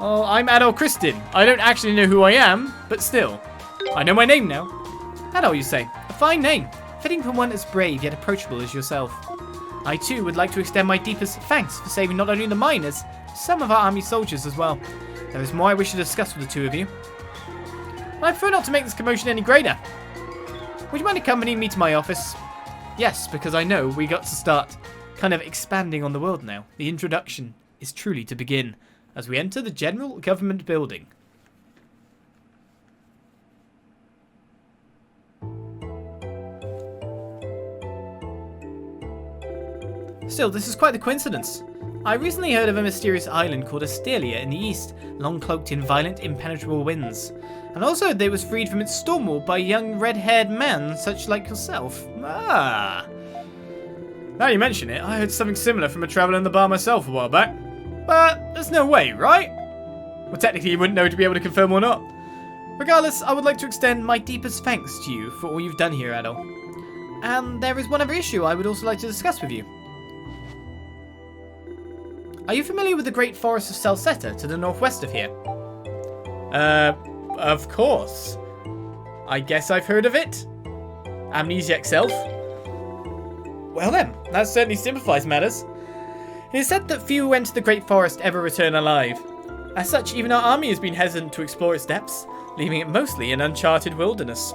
Oh, I'm Adol Kristin. I don't actually know who I am, but still. I know my name now. Adol, you say. A fine name. Fitting for one as brave yet approachable as yourself. I too would like to extend my deepest thanks for saving not only the miners, but some of our army soldiers as well. There is more I wish to discuss with the two of you. I prefer not to make this commotion any greater. Would you mind accompanying me to my office? Yes, because I know we got to start kind of expanding on the world now. The introduction is truly to begin as we enter the General Government Building. Still, this is quite the coincidence. I recently heard of a mysterious island called Astelia in the east, long cloaked in violent, impenetrable winds. And also that it was freed from its storm wall by a young red-haired man such like yourself. Ah. Now you mention it, I heard something similar from a traveller in the bar myself a while back. But there's no way, right? Well, technically you wouldn't know to be able to confirm or not. Regardless, I would like to extend my deepest thanks to you for all you've done here, Adol. And there is one other issue I would also like to discuss with you. Are you familiar with the Great Forest of Celceta to the northwest of here? Of course. I guess I've heard of it. Amnesiac self. Well then, that certainly simplifies matters. It is said that few who enter the Great Forest ever return alive. As such, even our army has been hesitant to explore its depths, leaving it mostly an uncharted wilderness.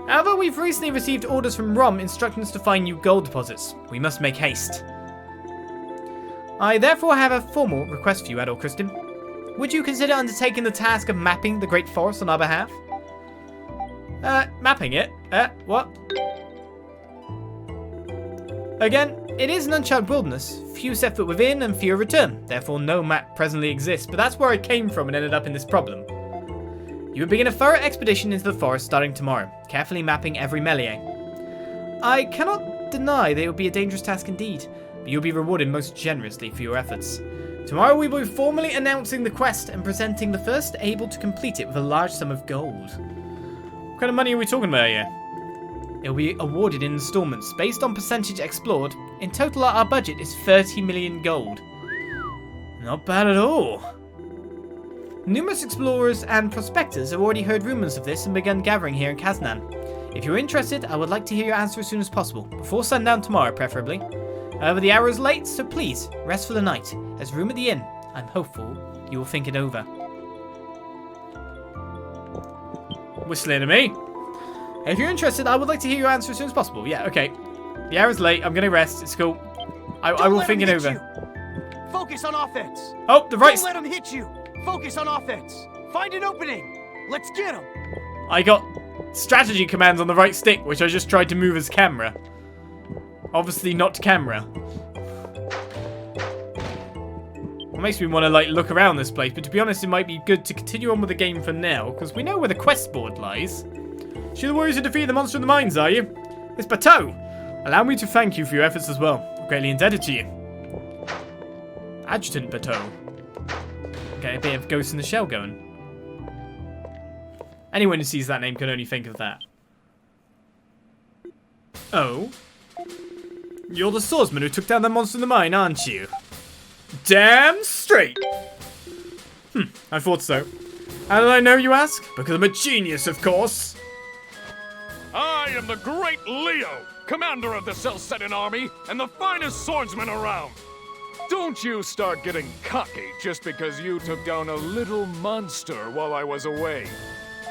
However, we've recently received orders from Rom instructing us to find new gold deposits. We must make haste. I therefore have a formal request for you, Adol Kristin. Would you consider undertaking the task of mapping the Great Forest on our behalf? Mapping it? What? Again, it is an uncharted wilderness. Few set foot within and few return. Therefore, no map presently exists, but that's where I came from and ended up in this problem. You will begin a thorough expedition into the forest starting tomorrow, carefully mapping every melee. I cannot deny that it will be a dangerous task indeed, but you'll be rewarded most generously for your efforts. Tomorrow we will be formally announcing the quest and presenting the first able to complete it with a large sum of gold. What kind of money are we talking about here? It will be awarded in installments based on percentage explored. In total, our budget is 30 million gold. Not bad at all. Numerous explorers and prospectors have already heard rumours of this and begun gathering here in Casnan. If you're interested, I would like to hear your answer as soon as possible, before sundown tomorrow preferably. However, the hour is late, so please, rest for the night. There's room at the inn. I'm hopeful you will think it over. Whistling at me. If you're interested, I would like to hear your answer as soon as possible. Yeah, okay. The hour is late. I'm going to rest. It's cool. I will think it over. You. Focus on offense. Oh, the right... Don't let him hit you. Focus on offense. Find an opening. Let's get him. I got strategy commands on the right stick, which I just tried to move as camera. Obviously not camera. It makes me want to like look around this place, but to be honest, it might be good to continue on with the game for now, because we know where the quest board lies. You're the warriors who defeated the monster in the mines, are you? It's Bateau. Allow me to thank you for your efforts as well. I'm greatly indebted to you. Adjutant Bateau. Get a bit of Ghost in the Shell going. Anyone who sees that name can only think of that. Oh? You're the swordsman who took down the monster in the mine, aren't you? Damn straight! I thought so. How did I know, you ask? Because I'm a genius, of course. I am the great Leo, commander of the Celcetan army and the finest swordsman around. Don't you start getting cocky just because you took down a little monster while I was away.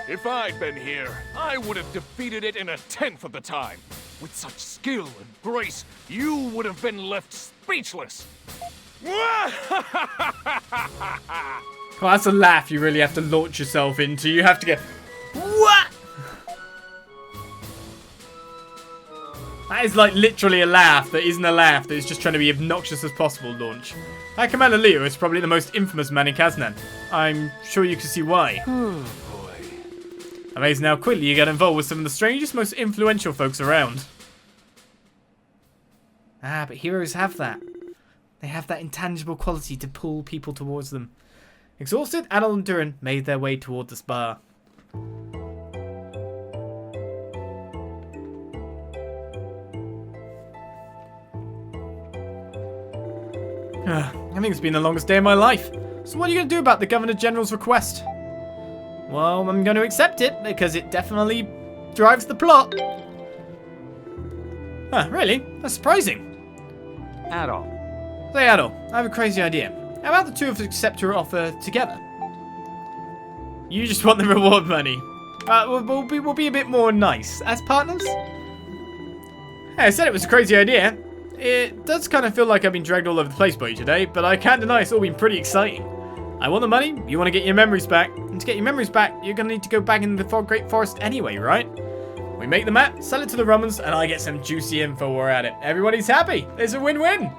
If I'd been here, I would have defeated it in a tenth of the time. With such skill and grace, you would have been left speechless. Well, that's a laugh you really have to launch yourself into. You have to get... What? That is like literally a laugh that isn't a laugh, that is just trying to be obnoxious as possible launch. That Commander Leo is probably the most infamous man in Casnan. I'm sure you can see why. Oh boy. Amazing how quickly you get involved with some of the strangest, most influential folks around. Ah, but heroes have that. They have that intangible quality to pull people towards them. Exhausted, Adol and Duren made their way toward the spa. I think it's been the longest day of my life. So what are you going to do about the Governor General's request? Well, I'm going to accept it, because it definitely drives the plot. Huh, really? That's surprising. Adol. Say, Adol, I have a crazy idea. How about the two of us accept your offer together? You just want the reward money. We'll be a bit more nice. As partners? Hey, I said it was a crazy idea. It does kind of feel like I've been dragged all over the place by you today, but I can't deny it's all been pretty exciting. I want the money, you want to get your memories back, and to get your memories back, you're going to need to go back into the Great Forest anyway, right? We make the map, sell it to the Romans, and I get some juicy info while we're at it. Everybody's happy. It's a win-win.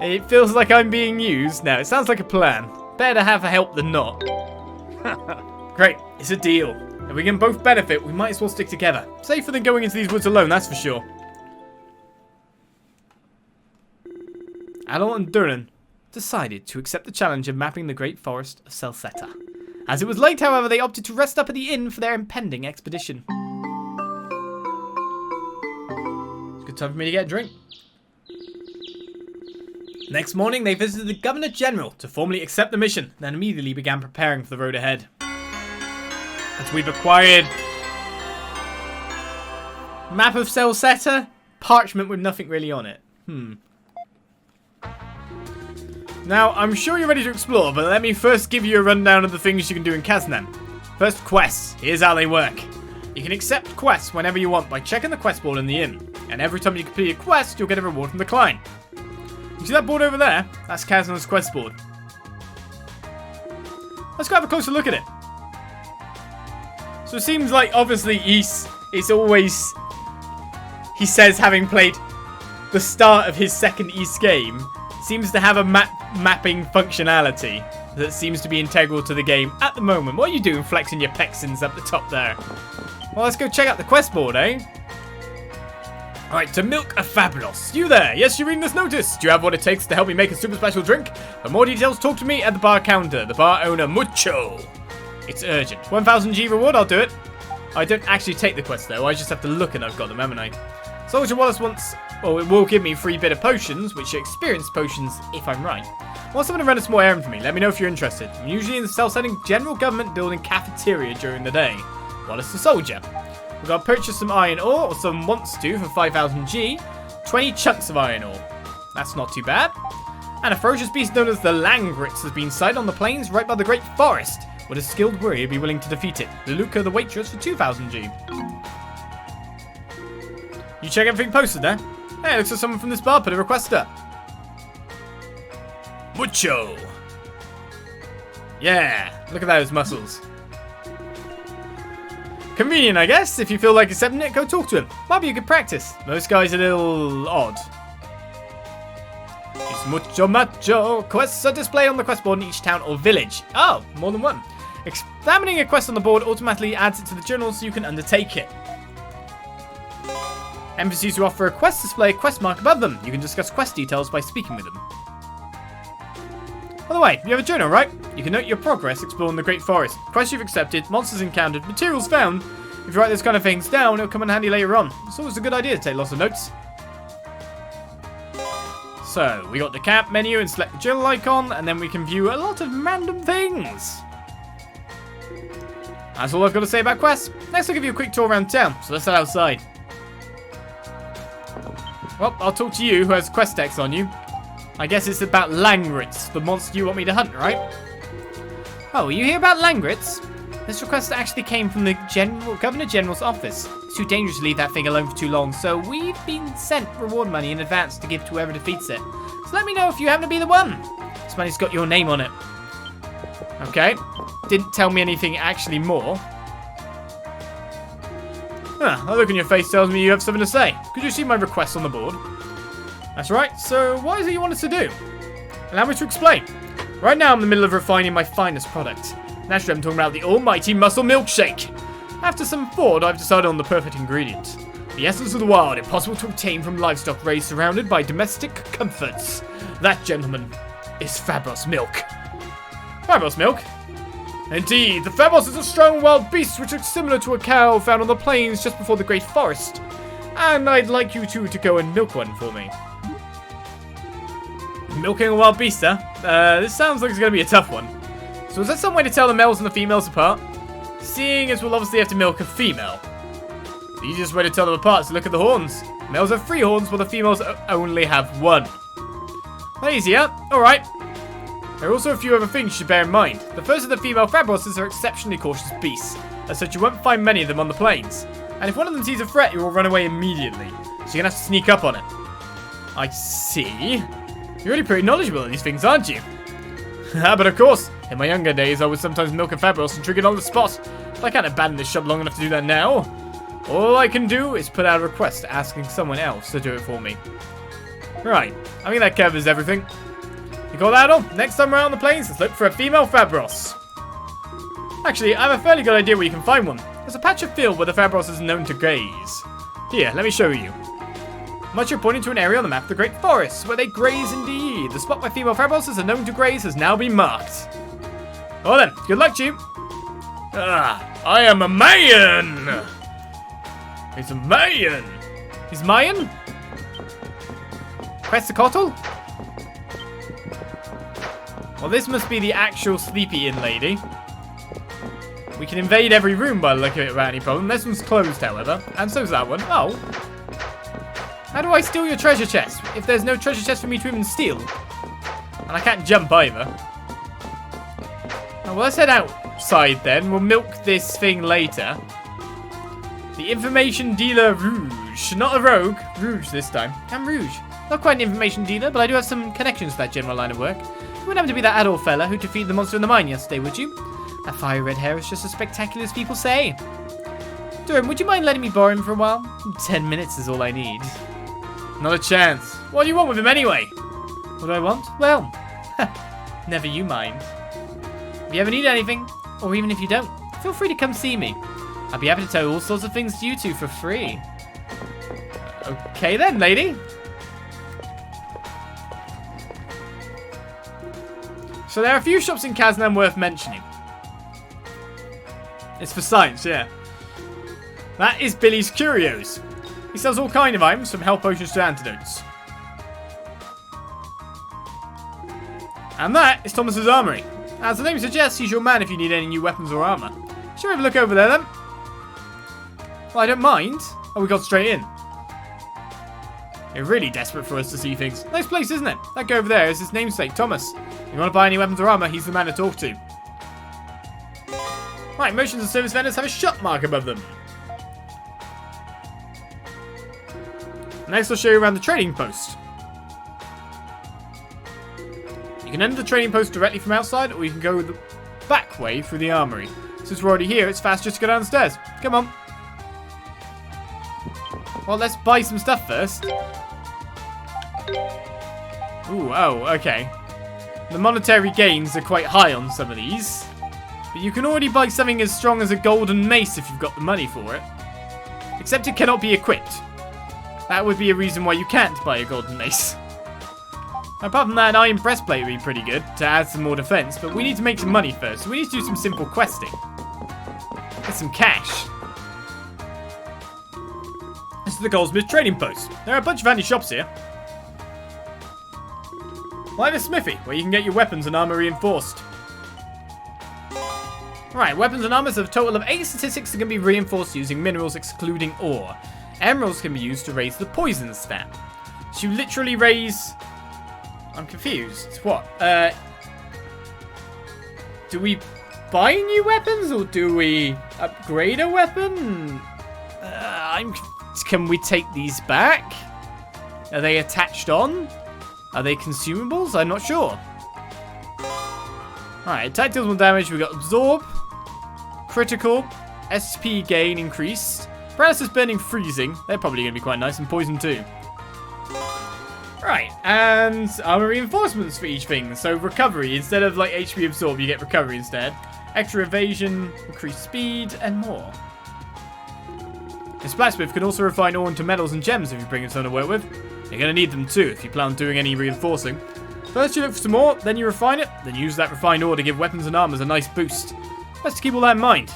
It feels like I'm being used. Now, it sounds like a plan. Better to have help than not. Great, it's a deal. If we can both benefit, we might as well stick together. Safer than going into these woods alone, that's for sure. Adol and Duren decided to accept the challenge of mapping the Great Forest of Celceta. As it was late, however, they opted to rest up at the inn for their impending expedition. It's a good time for me to get a drink. Next morning, they visited the Governor General to formally accept the mission, then immediately began preparing for the road ahead. As we've acquired map of Celceta, parchment with nothing really on it. Now, I'm sure you're ready to explore, but let me first give you a rundown of the things you can do in Casnan. First, quests. Here's how they work. You can accept quests whenever you want by checking the quest board in the inn, and every time you complete a quest, you'll get a reward from the client. You see that board over there? That's Casnan's quest board. Let's go have a closer look at it. So it seems like, obviously, he says, having played the start of his second East game, seems to have a mapping functionality that seems to be integral to the game at the moment. What are you doing flexing your pexins up the top there? Well, let's go check out the quest board, eh? Alright, to milk a Fabulous. You there? Yes, you're reading this notice. Do you have what it takes to help me make a super special drink? For more details, talk to me at the bar counter. The bar owner, Mucho. It's urgent. 1000 G reward, I'll do it. I don't actually take the quest, though. I just have to look and I've got them, haven't I? Soldier Wallace wants... Well, it will give me free bit of potions, which are experience potions, if I'm right. Want someone to run a small errand for me? Let me know if you're interested. I'm usually in the Celcetan General Government Building cafeteria during the day. Wallace the soldier. We've got to purchase some iron ore, or someone wants to, for 5000 G. 20 chunks of iron ore. That's not too bad. And a ferocious beast known as the Langritz has been sighted on the plains right by the Great Forest. Would a skilled warrior be willing to defeat it? Luca the waitress for 2000 G. You check everything posted there? Hey, looks like someone from this bar put a request up. Mucho. Yeah, look at those muscles. Convenient, I guess. If you feel like accepting it, go talk to him. Might be a good practice. Most guys are a little odd. It's mucho macho. Quests are displayed on the quest board in each town or village. Oh, more than one. Examining a quest on the board automatically adds it to the journal so you can undertake it. NPCs who offer a quest display a quest mark above them. You can discuss quest details by speaking with them. By the way, you have a journal, right? You can note your progress exploring the Great Forest, quests you've accepted, monsters encountered, materials found. If you write those kind of things down, it'll come in handy later on. It's always a good idea to take lots of notes. So, we got the camp menu and select the journal icon, and then we can view a lot of random things. That's all I've got to say about quests. Next, I'll give you a quick tour around town, so let's head outside. Well, I'll talk to you who has quest text on you. I guess it's about Langritz, the monster you want me to hunt, right? Oh, you hear about Langritz? This request actually came from the Governor General's office. It's too dangerous to leave that thing alone for too long, so we've been sent reward money in advance to give to whoever defeats it. So let me know if you happen to be the one. This money's got your name on it. Okay. Didn't tell me anything actually more. Huh, a look on your face tells me you have something to say. Could you see my request on the board? That's right, so what is it you want us to do? Allow me to explain. Right now I'm in the middle of refining my finest product. Naturally I'm talking about the almighty muscle milkshake. After some thought, I've decided on the perfect ingredient. The essence of the wild, impossible to obtain from livestock raised surrounded by domestic comforts. That, gentlemen, is Fabros milk. Fabros milk? Indeed, the Fabros is a strong wild beast which looks similar to a cow found on the plains just before the Great Forest. And I'd like you two to go and milk one for me. Milking a wild beast, huh? This sounds like it's going to be a tough one. So is that some way to tell the males and the females apart? Seeing as we'll obviously have to milk a female. The easiest way to tell them apart is to look at the horns. Males have 3 horns while the females only have 1. That easy, huh? Alright. There are also a few other things you should bear in mind. The first is that female Fabroses are exceptionally cautious beasts. As such, you won't find many of them on the plains. And if one of them sees a threat, it will run away immediately. So you're going to have to sneak up on it. I see. You're really pretty knowledgeable in these things, aren't you? But of course, in my younger days, I would sometimes milk a Fabros and trigger it on the spot. But I can't abandon this shop long enough to do that now. All I can do is put out a request asking someone else to do it for me. Right, I think that covers everything. You got that all? Next time around the plains, let's look for a female Fabros. Actually, I have a fairly good idea where you can find one. There's a patch of field where the Fabros is known to graze. Here, let me show you. Much you're pointing to an area on the map of the Great Forest, where they graze indeed. The spot where female Fabroses are known to graze has now been marked. Well then, good luck to you. I am a Mayan! He's a Mayan! He's Mayan? Quetzalcoatl? Well, this must be the actual Sleepy Inn lady. We can invade every room by the look of it without any problem. This one's closed, however. And so's that one. Oh. How do I steal your treasure chest if there's no treasure chest for me to even steal? And I can't jump either. Well, let's head outside then. We'll milk this thing later. The information dealer Rouge. Not a rogue. Rouge this time. I'm Rouge. Not quite an information dealer, but I do have some connections to that general line of work. You wouldn't happen to be that Adol fella who defeated the monster in the mine yesterday, would you? That fiery red hair is just as spectacular as people say. Duren, would you mind letting me borrow him for a while? 10 minutes is all I need. Not a chance. What do you want with him anyway? What do I want? Well, never you mind. If you ever need anything, or even if you don't, feel free to come see me. I'll be happy to tell you all sorts of things to you two for free. Okay then, lady. So there are a few shops in Casnan worth mentioning. It's for science, yeah. That is Billy's Curios. He sells all kind of items, from health potions to antidotes. And that is Thomas's Armory. As the name suggests, he's your man if you need any new weapons or armor. Shall we have a look over there then? Well, I don't mind. Oh, we got straight in. You're really desperate for us to see things. Nice place, isn't it? That guy over there is his namesake, Thomas. If you want to buy any weapons or armor, he's the man to talk to. Right, merchants and service vendors have a shop mark above them. Next, I'll show you around the trading post. You can enter the trading post directly from outside, or you can go the back way through the armory. Since we're already here, it's faster to go downstairs. Come on. Well, let's buy some stuff first. Ooh, oh, okay. The monetary gains are quite high on some of these. But you can already buy something as strong as a golden mace if you've got the money for it. Except it cannot be equipped. That would be a reason why you can't buy a golden mace. Apart from that, an iron breastplate would be pretty good to add some more defense, but we need to make some money first, so we need to do some simple questing. Get some cash. This is the Goldsmith Trading Post. There are a bunch of handy shops here. Like the smithy, where you can get your weapons and armor reinforced. Right, weapons and armors have a total of 8 statistics that can be reinforced using minerals excluding ore. Emeralds can be used to raise the poison stat. So you literally raise... I'm confused. What? Do we buy new weapons or do we upgrade a weapon? Can we take these back? Are they attached on? Are they consumables? I'm not sure. Alright, attack deals more damage. We've got absorb, critical, SP gain increased, paralysis, burning, freezing. They're probably going to be quite nice, and poison too. Right, and armor reinforcements for each thing. So recovery, instead of like HP absorb, you get recovery instead. Extra evasion, increased speed, and more. This blacksmith can also refine ore into metals and gems if you bring it someone to work with. You're going to need them too if you plan on doing any reinforcing. First you look for some ore, then you refine it, then use that refined ore to give weapons and armors a nice boost. Best to keep all that in mind.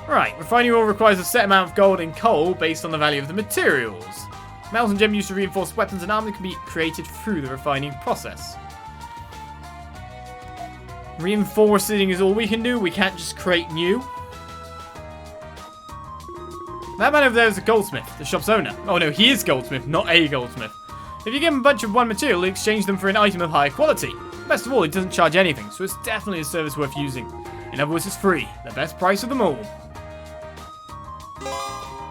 Right, refining ore requires a set amount of gold and coal based on the value of the materials. Metals and gems used to reinforce weapons and armor can be created through the refining process. Reinforcing is all we can do, we can't just create new. That man over there is a goldsmith, the shop's owner. Oh no, he is goldsmith, not a goldsmith. If you give him a bunch of one material, he'll exchange them for an item of high quality. Best of all, he doesn't charge anything, so it's definitely a service worth using. In other words, it's free, the best price of them all.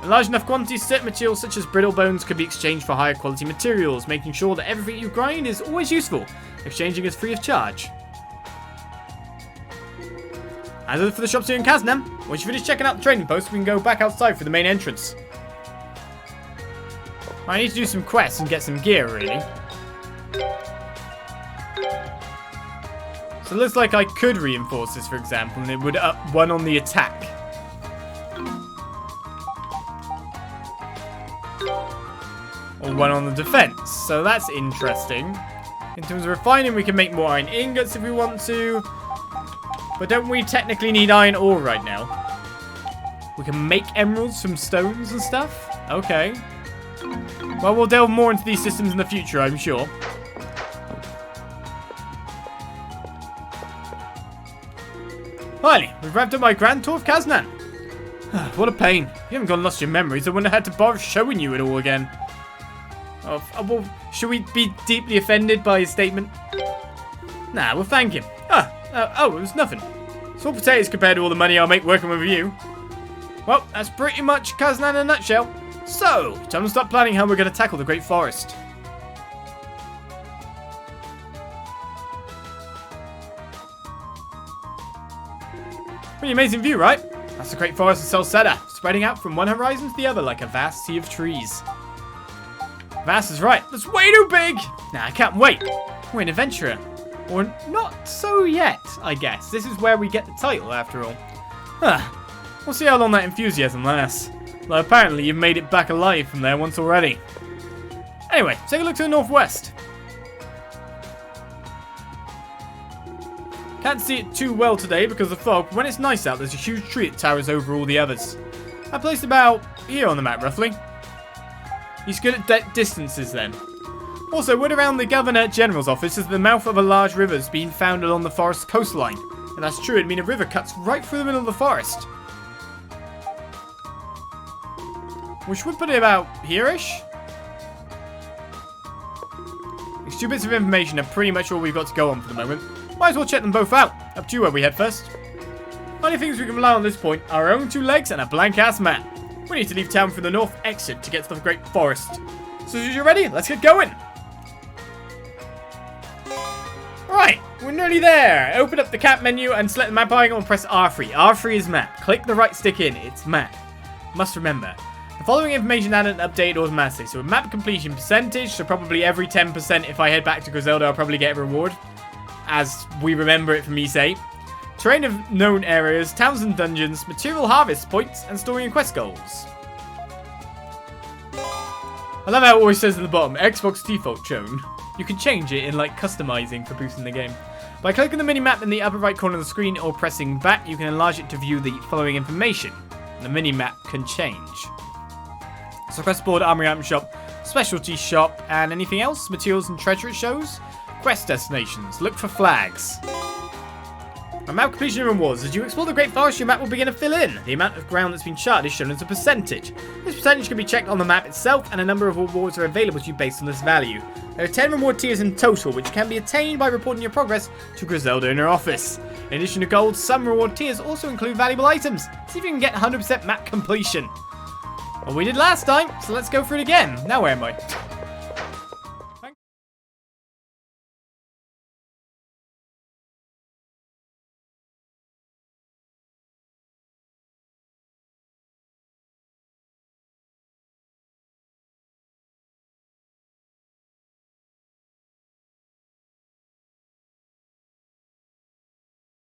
In large enough quantities, certain materials such as brittle bones could be exchanged for higher quality materials, making sure that everything you grind is always useful. Exchanging is free of charge. As for the shops here in Casnan, once you finish checking out the trading post, we can go back outside for the main entrance. I need to do some quests and get some gear, really. So it looks like I could reinforce this, for example, and it would up 1 on the attack. Or 1 on the defense, so that's interesting. In terms of refining, we can make more iron ingots if we want to. But don't we technically need iron ore right now? We can make emeralds from stones and stuff? Okay. Well, we'll delve more into these systems in the future, I'm sure. Finally, we've wrapped up my grand tour of Casnan. What a pain. You haven't gone and lost your memories. I wouldn't have had to bother showing you it all again. Oh, well, should we be deeply offended by his statement? Nah, we'll thank him. Oh, it was nothing. Small potatoes compared to all the money I'll make working with you. Well, that's pretty much Casnan in a nutshell. So, time to start planning how we're going to tackle the Great Forest. Pretty amazing view, right? That's the Great Forest of Celceta, spreading out from one horizon to the other like a vast sea of trees. Vast is right, that's way too big! Nah, I can't wait. We're an adventurer. Or not so yet, I guess. This is where we get the title, after all. We'll see how long that enthusiasm lasts. Though apparently you've made it back alive from there once already. Anyway, take a look to the northwest. Can't see it too well today because of fog, but when it's nice out, there's a huge tree that towers over all the others. I placed about here on the map, roughly. He's good at distances then. Also, word around the Governor General's office is the mouth of a large river is being found along the forest coastline. And that's true, it'd mean a river cuts right through the middle of the forest. Which would put it about here-ish. These 2 bits of information are pretty much all we've got to go on for the moment. Might as well check them both out. Up to you where we head first. Only things we can rely on at this point are our own 2 legs and a blank-ass map. We need to leave town through the north exit to get to the Great Forest. So as you're ready, let's get going. Right, we're nearly there. Open up the cap menu and select the map icon and press R3. R3 is map. Click the right stick in. It's map. Must remember. The following information added and updated automatically. So a map completion percentage, so probably every 10% if I head back to Griselda, I'll probably get a reward. as we remember it from Ys 8. Terrain of known areas, towns and dungeons, material harvest points, and story and quest goals. I love how it always says at the bottom, Xbox default shown. You can change it in like customizing for boosting the game. By clicking the minimap in the upper right corner of the screen or pressing back, you can enlarge it to view the following information. The minimap can change. So quest board, armory item shop, specialty shop, and anything else? Materials and treasure it shows. Quest destinations. Look for flags. Map completion and rewards. As you explore the Great Forest, your map will begin to fill in. The amount of ground that's been charted is shown as a percentage. This percentage can be checked on the map itself, and a number of rewards are available to you based on this value. There are 10 reward tiers in total, which can be attained by reporting your progress to Griselda in her office. In addition to gold, some reward tiers also include valuable items. See if you can get 100% map completion. Well, we did last time, so let's go through it again. Now where am I?